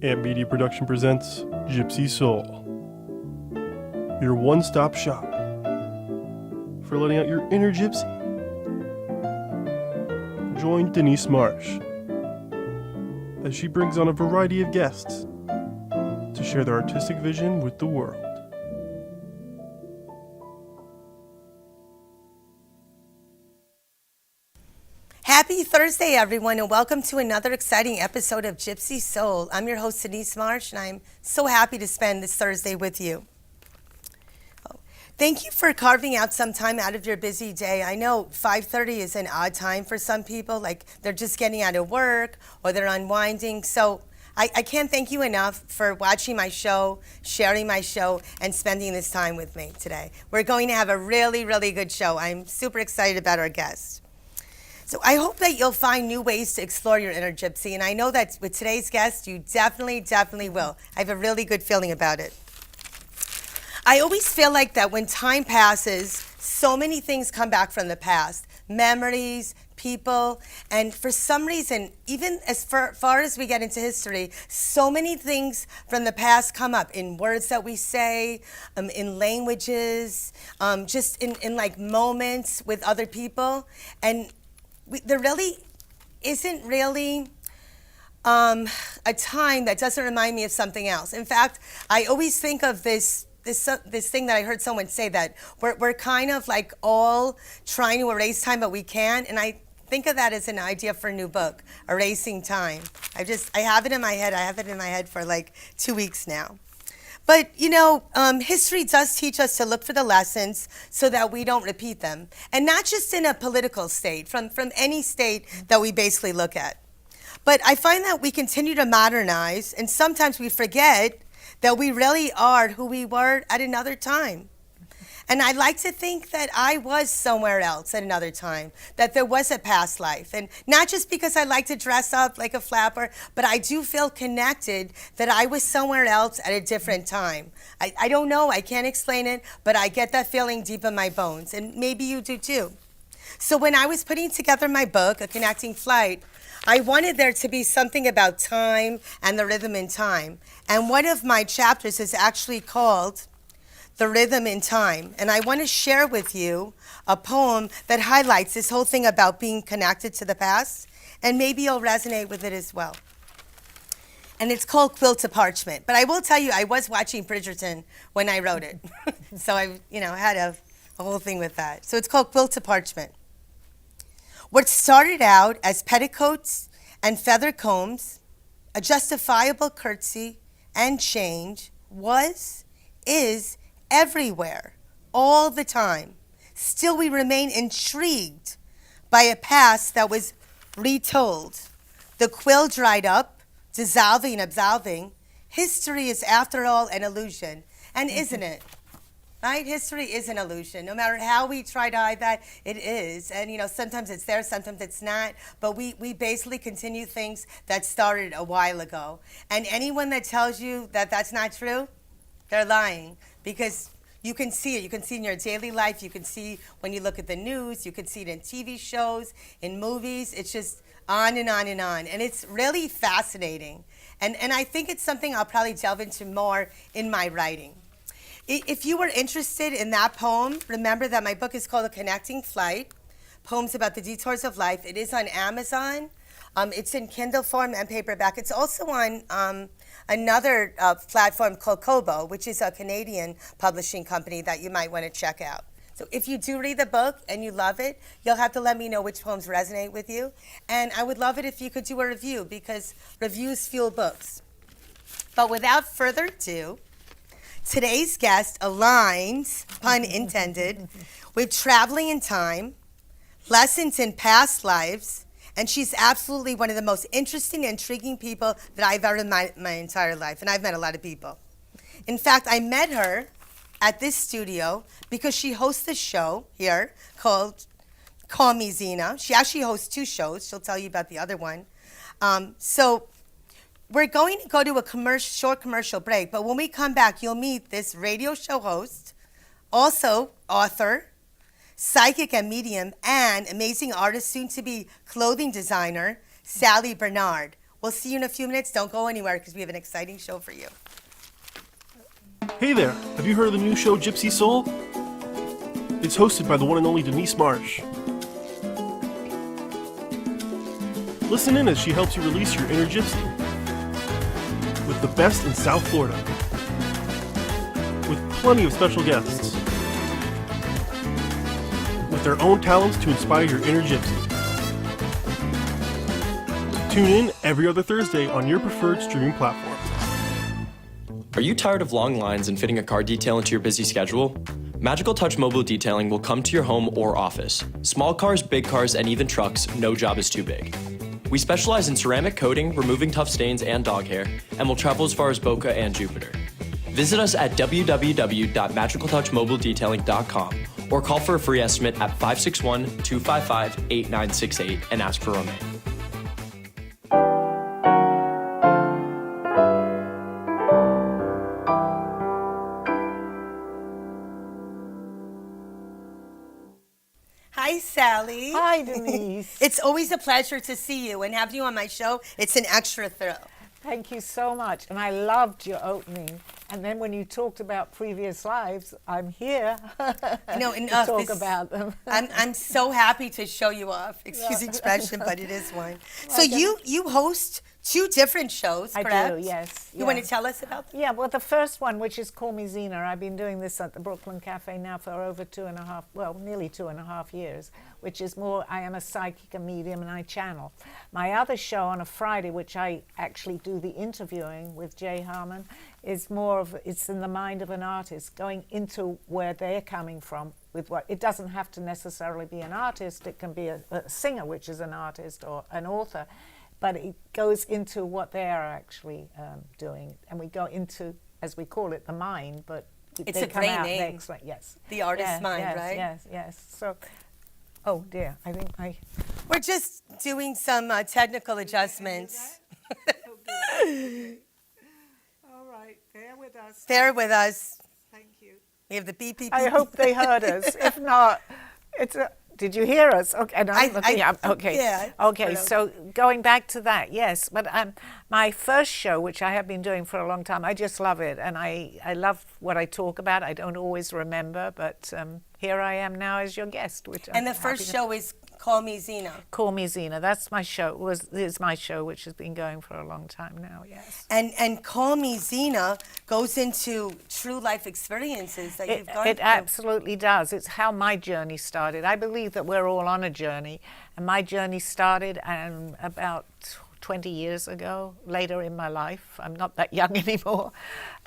Amp Media Production presents Gypsy Soul, your one-stop shop for letting out your inner gypsy. Join Denise Marsh as she brings on a variety of guests to share their artistic vision with the world. Happy Thursday, everyone, and welcome to another exciting episode of Gypsy Soul. I'm your host, Denise Marsh, and I'm so happy to spend this Thursday with you. Thank you for carving out some time out of your busy day. I know 5:30 is an odd time for some people, like they're just getting out of work or they're unwinding. So I can't thank you enough for watching my show, sharing my show, and spending this time with me today. We're going to have a really, really good show. I'm super excited about our guests. So I hope that you'll find new ways to explore your inner gypsy, and I know that with today's guest, you definitely will. I have a really good feeling about it. I always feel like that when time passes, so many things come back from the past. Memories, people, and for some reason, even as far as we get into history, so many things from the past come up in words that we say, in languages, just in like moments with other people. And there really isn't really a time that doesn't remind me of something else. In fact, I always think of this thing that I heard someone say, that we're kind of like all trying to erase time, but we can't. And I think of that as an idea for a new book, Erasing Time. I have it in my head. I have it in my head for like 2 weeks now. But, you know, history does teach us to look for the lessons so that we don't repeat them. And not just in a political state, from any state that we basically look at. But I find that we continue to modernize, and sometimes we forget that we really are who we were at another time. And I like to think that I was somewhere else at another time, that there was a past life. And not just because I like to dress up like a flapper, but I do feel connected that I was somewhere else at a different time. I don't know, I can't explain it, but I get that feeling deep in my bones, and maybe you do too. So when I was putting together my book, A Connecting Flight, I wanted there to be something about time and the rhythm in time. And one of my chapters is actually called The Rhythm in Time. And I want to share with you a poem that highlights this whole thing about being connected to the past, and maybe you'll resonate with it as well. And it's called Quilt to Parchment. But I will tell you, I was watching Bridgerton when I wrote it. So I had a whole thing with that. So it's called Quilt to Parchment. What started out as petticoats and feather combs, a justifiable curtsy and change, is everywhere, all the time. Still, we remain intrigued by a past that was retold. The quill dried up, dissolving, absolving. History is, after all, an illusion. And isn't it? Right? History is an illusion. No matter how we try to hide that, it is. And, sometimes it's there, sometimes it's not. But we basically continue things that started a while ago. And anyone that tells you that that's not true, they're lying. Because you can see it. You can see it in your daily life. You can see when you look at the news. You can see it in TV shows, in movies. It's just on and on and on. And it's really fascinating. And I think it's something I'll probably delve into more in my writing. If you were interested in that poem, remember that my book is called A Connecting Flight, Poems About the Detours of Life. It is on Amazon. It's in Kindle form and paperback. It's also on another platform called Kobo, which is a Canadian publishing company that you might want to check out. So if you do read the book and you love it, you'll have to let me know which poems resonate with you. And I would love it if you could do a review, because reviews fuel books. But without further ado, today's guest aligns, pun intended, with traveling in time, lessons in past lives, and she's absolutely one of the most interesting and intriguing people that I've ever met in my entire life, and I've met a lot of people. In fact, I met her at this studio because she hosts a show here called Call Me Zena. She actually hosts 2 shows. She'll tell you about the other one. So we're going to go to a short commercial break, but when we come back, you'll meet this radio show host, also author, psychic and medium, and amazing artist, soon to be clothing designer, Sally Barnard. We'll see you in a few minutes. Don't go anywhere because we have an exciting show for you. Hey there, have you heard of the new show Gypsy Soul? It's hosted by the one and only Denise Marsh. Listen in as she helps you release your inner gypsy with the best in South Florida, with plenty of special guests, with their own talents to inspire your inner gypsy. Tune in every other Thursday on your preferred streaming platform. Are you tired of long lines and fitting a car detail into your busy schedule? Magical Touch Mobile Detailing will come to your home or office. Small cars, big cars, and even trucks, no job is too big. We specialize in ceramic coating, removing tough stains and dog hair, and will travel as far as Boca and Jupiter. Visit us at www.magicaltouchmobiledetailing.com or call for a free estimate at 561-255-8968 and ask for Romaine. Hi, Sally. Hi, Denise. It's always a pleasure to see you, and having you on my show, it's an extra thrill. Thank you so much. And I loved your opening. And then when you talked about previous lives, I'm here to talk about them. I'm so happy to show you off. Excuse the expression, but it is one. So you host two different shows, correct? I do, yes. You want to tell us about them? Yeah, well, the first one, which is Call Me Zena, I've been doing this at the Brooklyn Cafe now for over nearly 2.5 years, which is more, I am a psychic, a medium, and I channel. My other show on a Friday, which I actually do the interviewing with Jay Harmon, is more of, it's in the mind of an artist, going into where they're coming from with what, it doesn't have to necessarily be an artist, it can be a singer, which is an artist, or an author, but it goes into what they are actually doing. And we go into, as we call it, the mind, but it's they a come great out, name. they explain, yes. The artist's mind, yes, right? Yes. So, oh dear, I think We're just doing some technical adjustments. All right, bear with us. Bear with us. Thank you. We have the beep, beep, I beep. hope they heard us. If not, it's a... Did you hear us? Okay, and I'm looking up. Okay. Yeah. Okay, so going back to that, yes. But my first show, which I have been doing for a long time, I just love it. And I love what I talk about. I don't always remember, but here I am now as your guest. And the first show is Call Me Zena. Call Me Zena. That's my show. Is my show, which has been going for a long time now. Yes. And Call Me Zena goes into true life experiences that you've gone It through. absolutely does. It's how my journey started. I believe that we're all on a journey, and my journey started about 20 years ago, later in my life. I'm not that young anymore.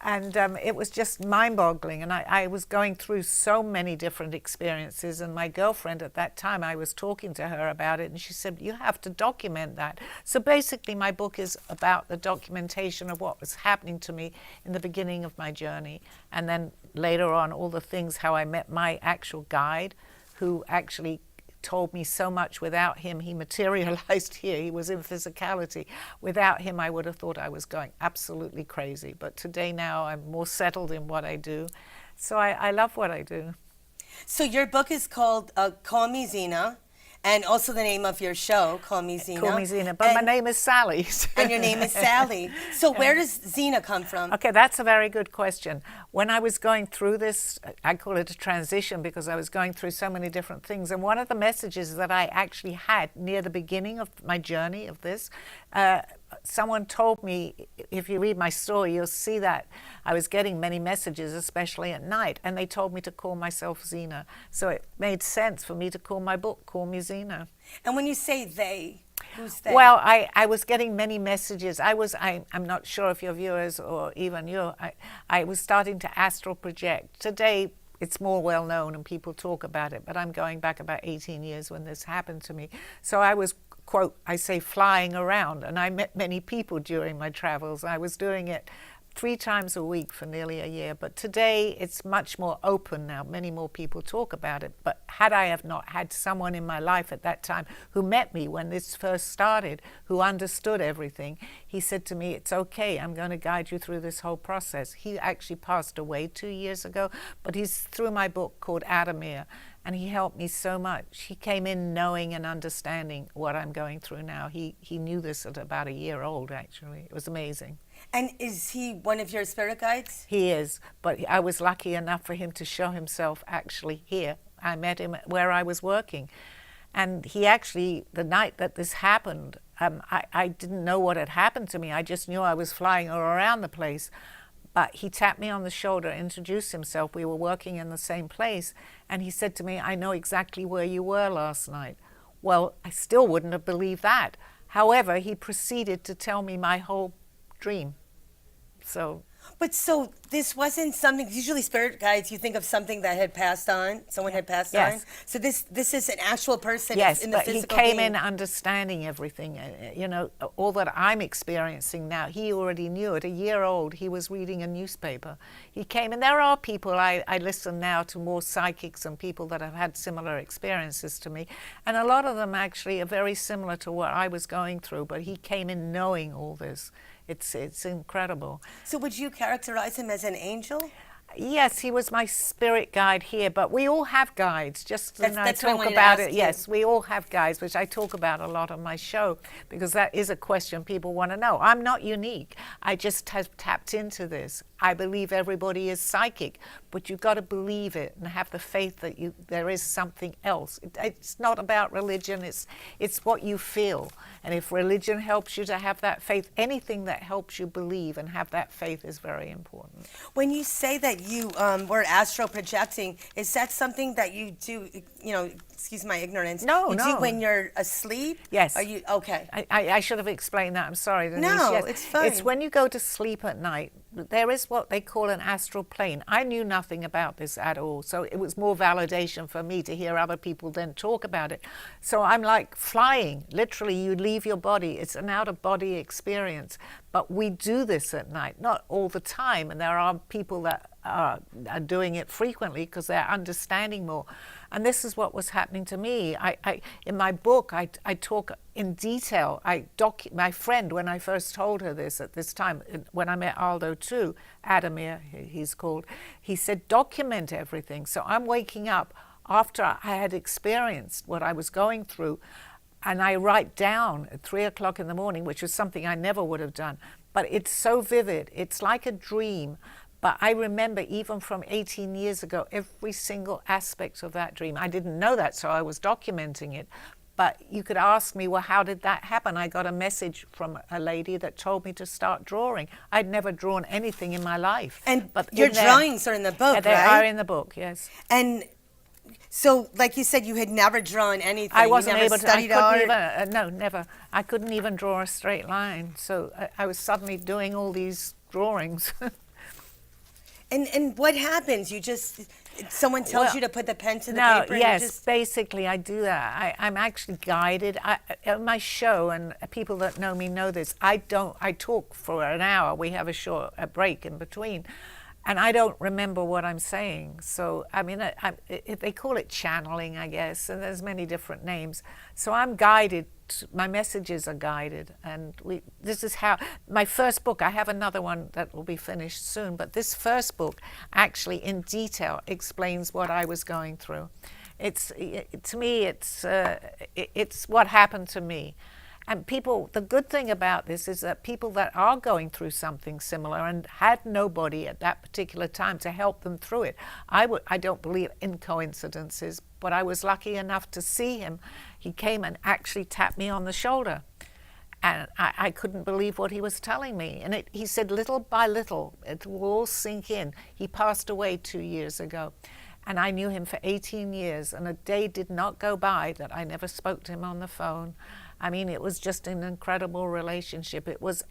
And it was just mind-boggling. And I was going through so many different experiences. And my girlfriend at that time, I was talking to her about it, and she said, you have to document that. So basically, my book is about the documentation of what was happening to me in the beginning of my journey. And then later on, all the things, how I met my actual guide, who actually told me so much. Without him, he materialized here. He was in physicality. Without him, I would have thought I was going absolutely crazy. But today now, I'm more settled in what I do. So I love what I do. So your book is called Call Me Zena, and also the name of your show, Call Me Zena. Call Me Zena, but my name is Sally. And your name is Sally. So where does Zena come from? Okay, that's a very good question. When I was going through this, I call it a transition because I was going through so many different things. And one of the messages that I actually had near the beginning of my journey of this, someone told me, if you read my story, you'll see that I was getting many messages, especially at night, and they told me to call myself Zena. So it made sense for me to call my book, Call Me Zena. And when you say they, who's they? Well, I was getting many messages. I'm not sure if your viewers or even you, I was starting to astral project. Today, it's more well known and people talk about it, but I'm going back about 18 years when this happened to me. So I was, quote, I say flying around, and I met many people during my travels. I was doing it 3 times a week for nearly a year. But today it's much more open now. Many more people talk about it. But had I have not had someone in my life at that time who met me when this first started, who understood everything, he said to me, it's okay, I'm going to guide you through this whole process. He actually passed away 2 years ago, but he's through my book called Adamir, and he helped me so much. He came in knowing and understanding what I'm going through now. He knew this at about a year old, actually. It was amazing. And is he one of your spirit guides? He is, but I was lucky enough for him to show himself actually here. I met him where I was working. And he actually, the night that this happened, I didn't know what had happened to me. I just knew I was flying around the place. But he tapped me on the shoulder, introduced himself. We were working in the same place. And he said to me, I know exactly where you were last night. Well, I still wouldn't have believed that. However, he proceeded to tell me my whole dream. So this wasn't something, usually spirit guides, you think of something that had passed on, someone had passed Yes. on. So this is an actual person yes, in the but he physical came being. in understanding everything. You know, all that I'm experiencing now, he already knew. At a year old, he was reading a newspaper. He came, and there are people, I listen now to more psychics and people that have had similar experiences to me, and a lot of them actually are very similar to what I was going through, but he came in knowing all this. It's incredible. So would you characterize him as an angel? Yes, he was my spirit guide here, but we all have guides. Just to That's what I talk wanted to about ask it. you. Yes, we all have guides, which I talk about a lot on my show, because that is a question people want to know. I'm not unique. I just have tapped into this. I believe everybody is psychic, but you've got to believe it and have the faith that there is something else. It's not about religion. It's what you feel. And if religion helps you to have that faith, anything that helps you believe and have that faith is very important. When you say that you were astral projecting, is that something that you do, excuse my ignorance, No, you no. do when you're asleep? Yes. Are you, okay. I should have explained that. I'm sorry, Denise. No, Yes. it's fine. It's when you go to sleep at night, there is what they call an astral plane. I knew nothing about this at all, so it was more validation for me to hear other people then talk about it. So I'm like flying. Literally, you leave your body. It's an out-of-body experience. But we do this at night, not all the time, and there are people that are doing it frequently because they're understanding more. And this is what was happening to me. In my book, I talk in detail. My friend, when I first told her this at this time, when I met Aldo too, Adamir, he's called, he said, document everything. So I'm waking up after I had experienced what I was going through, and I write down at 3 o'clock in the morning, which was something I never would have done. But it's so vivid. It's like a dream. But I remember even from 18 years ago, every single aspect of that dream. I didn't know that, so I was documenting it. But you could ask me, well, how did that happen? I got a message from a lady that told me to start drawing. I'd never drawn anything in my life. But your drawings are in the book, right? They are in the book, yes. And so, like you said, you had never drawn anything. I wasn't you never able to. I studied couldn't art. even. No, never. I couldn't even draw a straight line. So I was suddenly doing all these drawings. And what happens? You just, someone tells you to put the pen to the paper? And Yes, you just... basically I do that. I'm actually guided. On my show, and people that know me know this, I talk for an hour. We have a break in between. And I don't remember what I'm saying. So, I mean, they call it channeling, I guess, and there's many different names. So I'm guided. My messages are guided. And this is how, my first book, I have another one that will be finished soon, but this first book actually in detail explains what I was going through. To me, it's what happened to me. And people, the good thing about this is that people that are going through something similar and had nobody at that particular time to help them through it. I don't believe in coincidences, but I was lucky enough to see him. He came and actually tapped me on the shoulder. And I couldn't believe what he was telling me. And he said, little by little, it will all sink in. He passed away 2 years ago. And I knew him for 18 years, and a day did not go by that I never spoke to him on the phone. I mean, it was just an incredible relationship. It was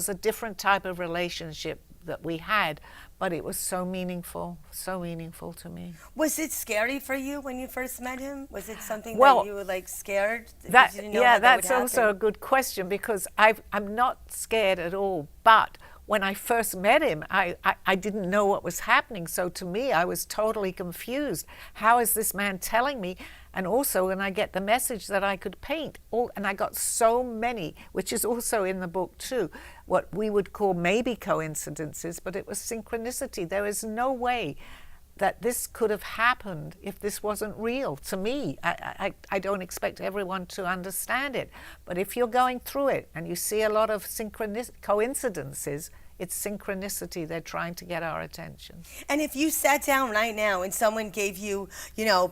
a different type of relationship that we had, but it was so meaningful to me. Was it scary for you when you first met him? Was it something that you were like scared? That's also a good question, because I'm not scared at all. But when I first met him, I didn't know what was happening. So to me, I was totally confused. How is this man telling me? And also when I get the message that I could paint, and I got so many, which is also in the book too, what we would call maybe coincidences, but it was synchronicity. There is no way that this could have happened if this wasn't real to me. I don't expect everyone to understand it, but if you're going through it and you see a lot of coincidences, it's synchronicity. They're trying to get our attention. And if you sat down right now and someone gave you,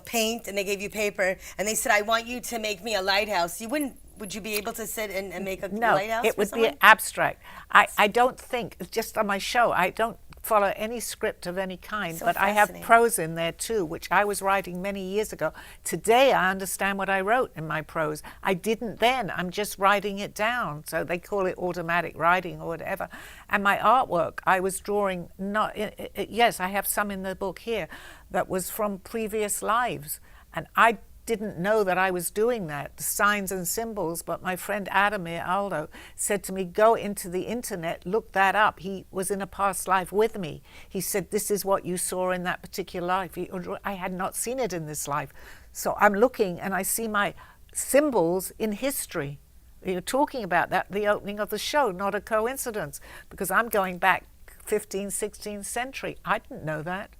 paint and they gave you paper and they said, I want you to make me a lighthouse, would you be able to sit and make a lighthouse? No, it would be abstract. I don't think, just on my show, I don't follow any script of any kind, but I have prose in there too, which I was writing many years ago. Today I understand what I wrote in my prose. I didn't then. I'm just writing it down. So they call it automatic writing or whatever. And my artwork, I was drawing, yes, I have some in the book here, that was from previous lives. And I didn't know that I was doing that, the signs and symbols, but my friend Adamir Aldo said to me, go into the internet, look that up. He was in a past life with me. He said, this is what you saw in that particular life. I had not seen it in this life. So I'm looking and I see my symbols in history. You're talking about that, the opening of the show, not a coincidence, because I'm going back 15th, 16th century. I didn't know that,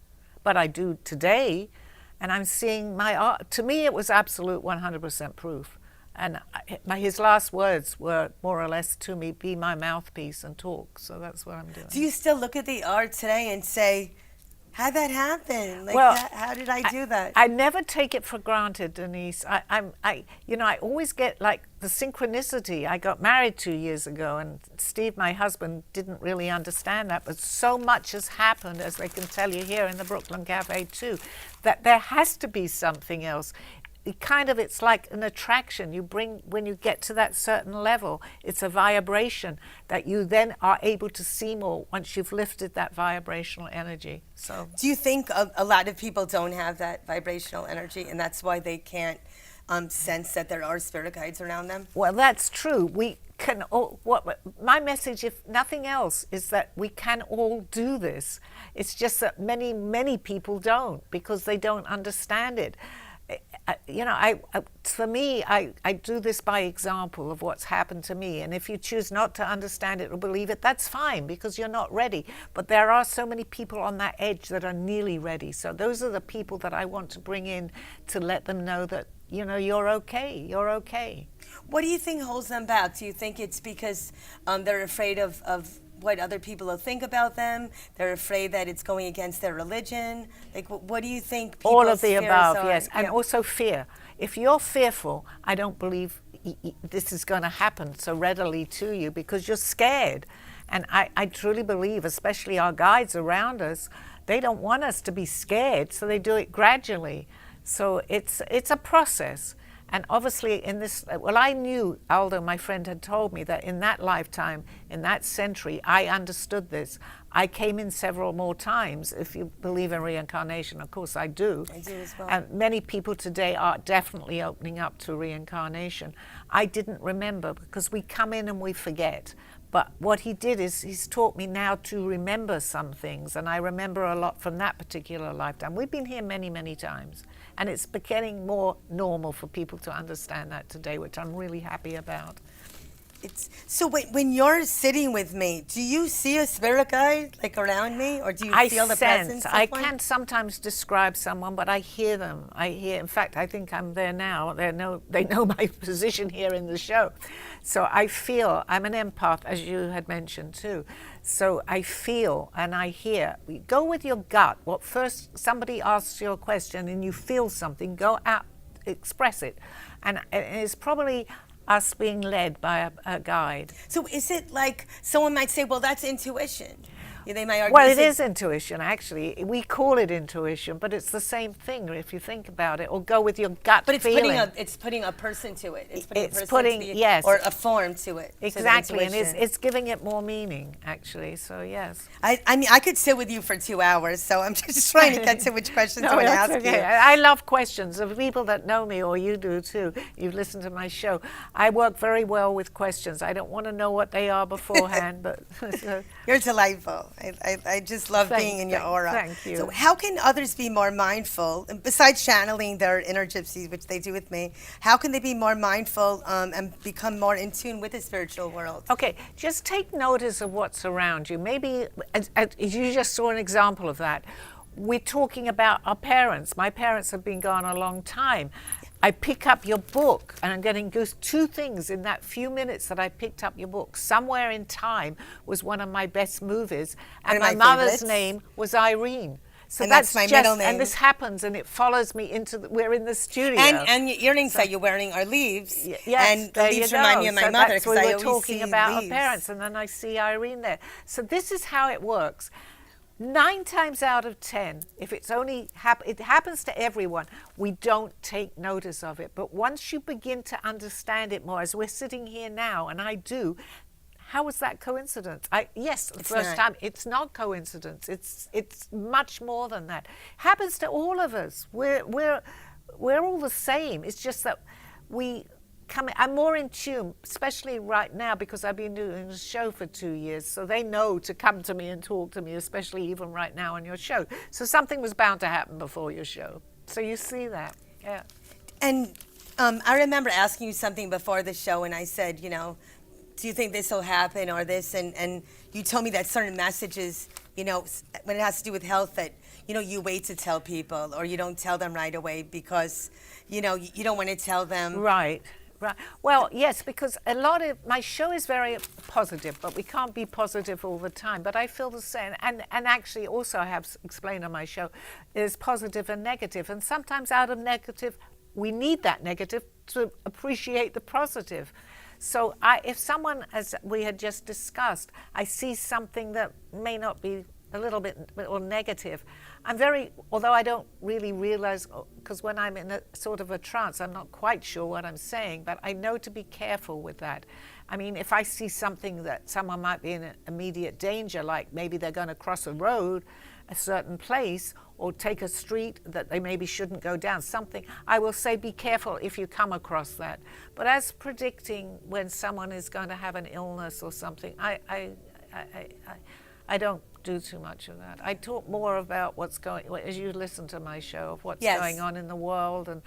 but I do today. And I'm seeing my art. To me, it was absolute 100% proof. And his last words were more or less to me, be my mouthpiece and talk. So that's what I'm doing. Do you still look at the art today and say, how'd that happen? Like, well, how did I do that? I never take it for granted, Denise. I always get like the synchronicity. I got married 2 years ago, and Steve, my husband, didn't really understand that. But so much has happened, as they can tell you here in the Brooklyn Cafe too, that there has to be something else. It's like an attraction you bring when you get to that certain level. It's a vibration that you then are able to see more once you've lifted that vibrational energy. So, do you think a lot of people don't have that vibrational energy, and that's why they can't sense that there are spirit guides around them? Well, that's true. We can all, my message, if nothing else, is that we can all do this. It's just that many people don't, because they don't understand it. For me, I do this by example of what's happened to me. And if you choose not to understand it or believe it, that's fine, because you're not ready. But there are so many people on that edge that are nearly ready. So those are the people that I want to bring in to let them know that, you're okay. You're okay. What do you think holds them back? Do you think it's because they're afraid of what other people will think about them? They're afraid that it's going against their religion? Like, what do you think people's all of the fears above, are? yes. And also fear. If you're fearful, I don't believe this is going to happen so readily to you, because you're scared. And I truly believe, especially our guides around us, they don't want us to be scared, so they do it gradually. So it's a process. And obviously I knew, Aldo, my friend, had told me that in that lifetime, in that century, I understood this. I came in several more times. If you believe in reincarnation, of course I do. I do as well. And many people today are definitely opening up to reincarnation. I didn't remember, because we come in and we forget. But what he did is he's taught me now to remember some things, and I remember a lot from that particular lifetime. We've been here many, many times, and it's becoming more normal for people to understand that today, which I'm really happy about. So when you're sitting with me, do you see a spirit guide like around me, or do you feel the presence of I one? can't sometimes describe someone, but I hear them. In fact, I think I'm there now. They know my position here in the show. So I feel, I'm an empath, as you had mentioned too. So I feel and I hear. Go with your gut. First somebody asks you a question and you feel something, go out, express it. And it's probably us being led by a guide. So is it like someone might say, well, that's intuition? Yeah, they might argue. Well, it is intuition, actually. We call it intuition, but it's the same thing if you think about it, or go with your gut But it's feeling. putting a person to it. It's It's a person putting- to the, yes. or a form to it. to the Exactly, and intuition. it's giving it more meaning, actually, so yes. I mean, I could sit with you for 2 hours, so I'm just trying to get to which questions I want to that's ask okay. you. I love questions. Of people that know me, or you do too, you've listened to my show, I work very well with questions. I don't want to know what they are beforehand, but... so, You're delightful. I just love being in your aura. Thank you. So how can others be more mindful, besides channeling their inner gypsies, which they do with me, how can they be more mindful and become more in tune with the spiritual world? Okay, just take notice of what's around you. Maybe, as you just saw an example of that. We're talking about our parents. My parents have been gone a long time. I pick up your book, and I'm getting two things in that few minutes that I picked up your book. Somewhere in Time was one of my best movies, and my my mother's favorites. name was Irene. So And that's my middle name. And this happens, and it follows me we're in the studio. And your earrings that you're wearing are leaves. Yes, and the there leaves you remind go. me of my So mother that's because what I we're always talking see about leaves. our parents, and then I see Irene there. So this is how it works. 9 times out of 10, if it's only it happens to everyone, we don't take notice of it. But once you begin to understand it more, as we're sitting here now, and I do, how is that coincidence? Yes, the first not. time, it's not coincidence. It's much more than that. Happens to all of us. We're all the same. It's just that I'm more in tune, especially right now, because I've been doing the show for 2 years, so they know to come to me and talk to me, especially even right now on your show. So something was bound to happen before your show. So you see that, yeah. And I remember asking you something before the show, and I said, do you think this will happen or this? And you told me that certain messages, when it has to do with health, that, you wait to tell people, or you don't tell them right away because, you don't want to tell them. Right. Well, yes, because a lot of my show is very positive, but we can't be positive all the time. But I feel the same. And actually, also, I have explained on my show, is positive and negative. And sometimes out of negative, we need that negative to appreciate the positive. So if someone, as we had just discussed, I see something that may not be a little bit or negative, although I don't really realize, because when I'm in a sort of a trance, I'm not quite sure what I'm saying, but I know to be careful with that. I mean, if I see something that someone might be in immediate danger, like maybe they're going to cross a road, a certain place, or take a street that they maybe shouldn't go down, something, I will say be careful if you come across that. But as predicting when someone is going to have an illness or something, I don't do too much of that. I talk more about what's going, as you listen to my show, of what's Yes. going on in the world and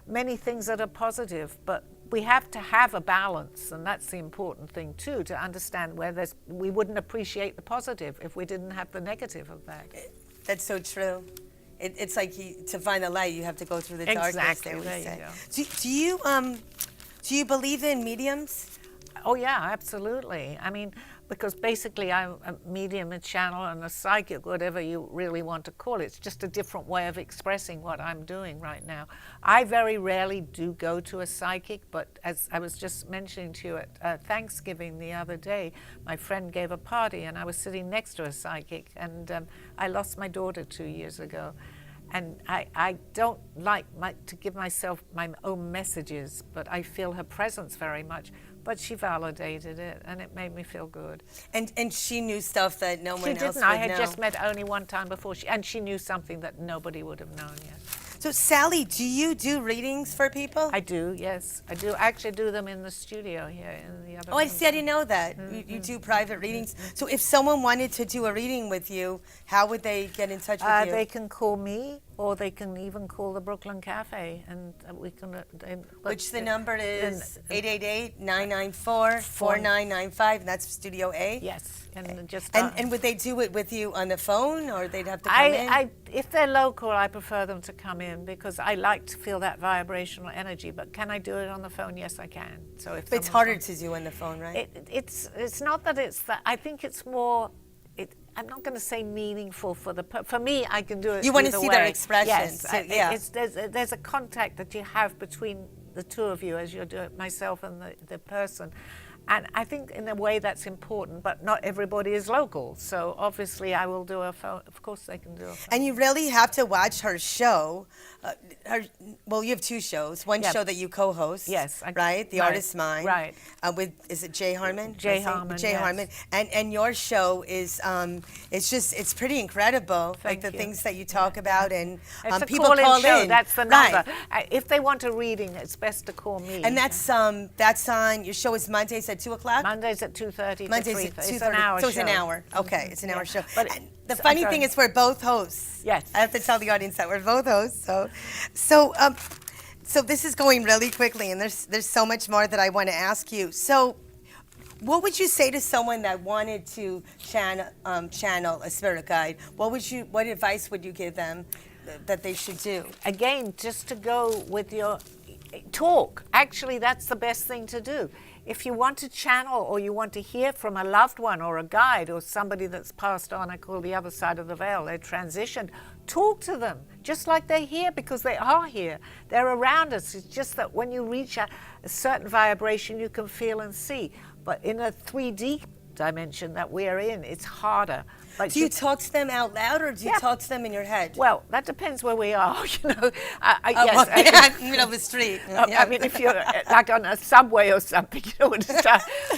many things that are positive, but we have to have a balance, and that's the important thing too, to understand where we wouldn't appreciate the positive if we didn't have the negative of that. That's so true. It's like to find the light, you have to go through the darkness. Exactly, They always there say. you Do you believe in mediums? Oh yeah, absolutely. I mean, because basically I'm a medium, a channel, and a psychic, whatever you really want to call it. It's just a different way of expressing what I'm doing right now. I very rarely do go to a psychic, but as I was just mentioning to you at Thanksgiving the other day, my friend gave a party and I was sitting next to a psychic, and I lost my daughter 2 years ago. And I don't like to give myself my own messages, but I feel her presence very much. But she validated it, and it made me feel good. And she knew stuff that no one She else didn't. would I had know. just met only one time before, and she knew something that nobody would have known yet. So Sally, do you do readings for people? I do, yes. I do. I actually do them in the studio here in the other Oh, I room. see. I didn't know that. You do private readings. So if someone wanted to do a reading with you, how would they get in touch with you? They can call me, or they can even call the Brooklyn Cafe, and we can. Which the number is 888-994-4995, and that's Studio A? Yes, and just. And would they do it with you on the phone, or they'd have to come in? If they're local, I prefer them to come in because I like to feel that vibrational energy. But can I do it on the phone? Yes, I can. So if But it's harder to do on the phone, right? it's not that it's that. I think it's more. I'm not going to say meaningful for me. I can do it. You want to either see way. their expression. Yes, So, yeah. there's a contact that you have between the two of you as you're doing, myself and the person. And I think in a way that's important, but not everybody is local. So obviously I will do a phone. Of course they can do a phone. And you really have to watch her show. Well, you have two shows. One Yeah. show that you co-host. Yes, right? The right, Artist's Mind. right. With, is it Jay Harmon? Jay I think? Harmon, Jay yes. Harmon. And your show is, it's pretty incredible. Thank like the you. things that you talk about, and It's a people call-in call show. in. That's the Right. number. If they want a reading, it's best to call me. And that's on, your show is Mondays at 2 o'clock? Mondays at 2:30 to Mondays 3:30. at It's 2:30. an hour So it's an show. hour. Okay, it's an hour show. But And the I'm funny sorry. thing is we're both hosts. Yes. I have to tell the audience that we're both hosts. So this is going really quickly, and there's so much more that I want to ask you. So what would you say to someone that wanted to channel a spirit guide? What advice would you give them that they should do? Again, just to go with your talk. Actually, that's the best thing to do. If you want to channel or you want to hear from a loved one or a guide or somebody that's passed on, I call the other side of the veil, they transitioned, talk to them just like they're here, because they are here. They're around us. It's just that when you reach a certain vibration, you can feel and see. But in a 3D dimension that we're in, it's harder. But Do you talk to them out loud, or do you Yeah. talk to them in your head? Well, that depends where we are, you know. Well, Yes. in the middle of the street. I mean, if you're like on a subway or something, you know,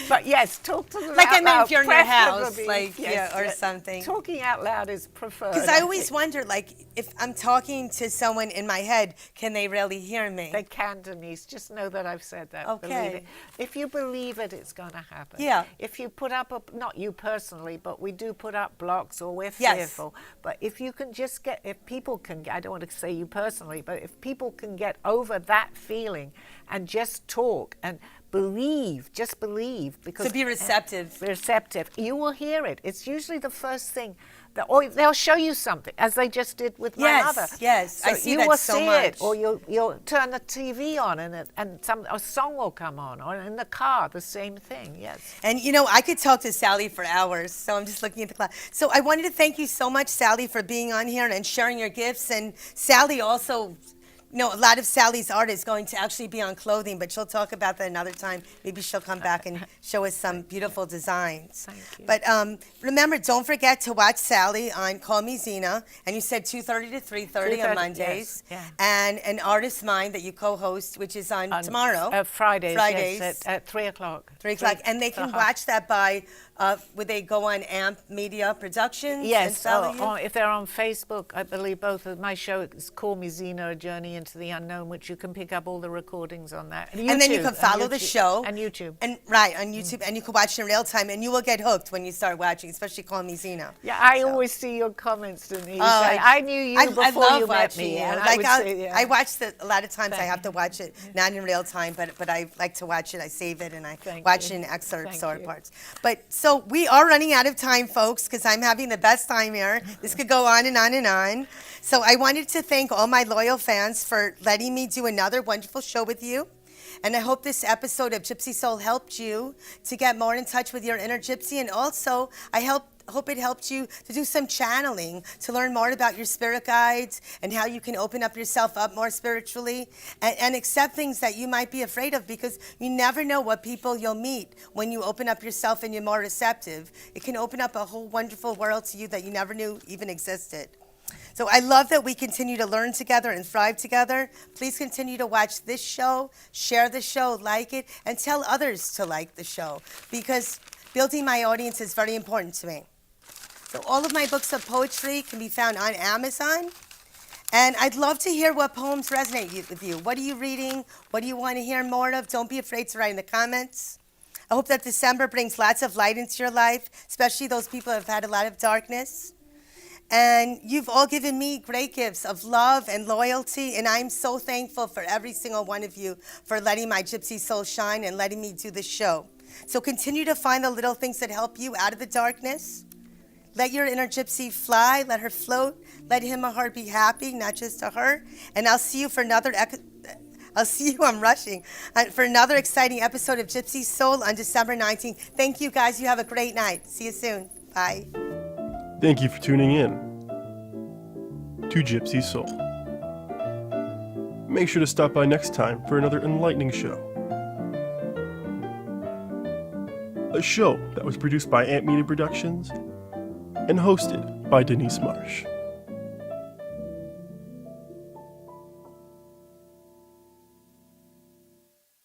but yes, talk to them Like out I meant loud, if you're in your house, preferably. like, yeah, or something. Talking out loud is preferred. Because I always wonder, like, if I'm talking to someone in my head, can they really hear me? They can, Denise. Just know that I've said that. Okay. Believe it. If you believe it, it's going to happen. Yeah. If you put up, not you personally, but we do put up blocks, or we're Yes. fearful. But if you can just get, if people can, I don't want to say you personally, but if people can get over that feeling and just talk and believe, just believe. Because So be receptive. Receptive. You will hear it. It's usually the first thing. Or they'll show you something, as they just did with my Yes, mother. yes. So I see you that will so see much. it, or you'll turn the TV on, and a song will come on, or in the car, the same thing. Yes. And you know, I could talk to Sally for hours, so I'm just looking at the clock. So I wanted to thank you so much, Sally, for being on here and sharing your gifts. And Sally also, you know, a lot of Sally's art is going to actually be on clothing, but she'll talk about that another time. Maybe she'll come back and show us some beautiful designs. Thank you. But remember, don't forget to watch Sally on Call Me Zena, and you said 2:30 to 3:30 on 3:30, Mondays. yes, yeah. And an Artist's Mind that you co-host, which is on tomorrow. Fridays. Fridays. Yes, at 3 o'clock. 3 o'clock, and they can watch that by, would they go on AMP Media Productions? and Yes, follow you? if they're on Facebook, I believe both of my show is Call Me Zena, A Journey into the Unknown, which you can pick up all the recordings on that. And then you YouTube, can follow the show. And YouTube. And right, on YouTube, and you can watch it in real time, and you will get hooked when you start watching, especially Call Me Zena. Yeah, I always see your comments, Denise. Oh, I knew you before love you met watching me. you. And Like, I would say, yeah. I watched it a lot of times. I Thank have to watch it, not in real time, but I like to watch it. I save it and I Thank watch you. it in excerpts Thank or you. parts. But so we are running out of time, folks, because I'm having the best time here. This could go on and on and on. So I wanted to thank all my loyal fans for letting me do another wonderful show with you. And I hope this episode of Gypsy Soul helped you to get more in touch with your inner gypsy. And also, I hope it helped you to do some channeling, to learn more about your spirit guides and how you can open up yourself up more spiritually and accept things that you might be afraid of, because you never know what people you'll meet when you open up yourself and you're more receptive. It can open up a whole wonderful world to you that you never knew even existed. So I love that we continue to learn together and thrive together. Please continue to watch this show, share the show, like it, and tell others to like the show, because building my audience is very important to me. So all of my books of poetry can be found on Amazon. And I'd love to hear what poems resonate with you. What are you reading? What do you want to hear more of? Don't be afraid to write in the comments. I hope that December brings lots of light into your life, especially those people who have had a lot of darkness. And you've all given me great gifts of love and loyalty, and I'm so thankful for every single one of you for letting my gypsy soul shine and letting me do this show. So continue to find the little things that help you out of the darkness. Let your inner gypsy fly, let her float, let him or her be happy, not just a her. And I'll see you for another I'm rushing, for another exciting episode of Gypsy Soul on December 19th. Thank you, guys. You have a great night. See you soon. Bye. Thank you for tuning in to Gypsy Soul. Make sure to stop by next time for another enlightening show. a show that was produced by Ant Media Productions and hosted by Denise Marsh.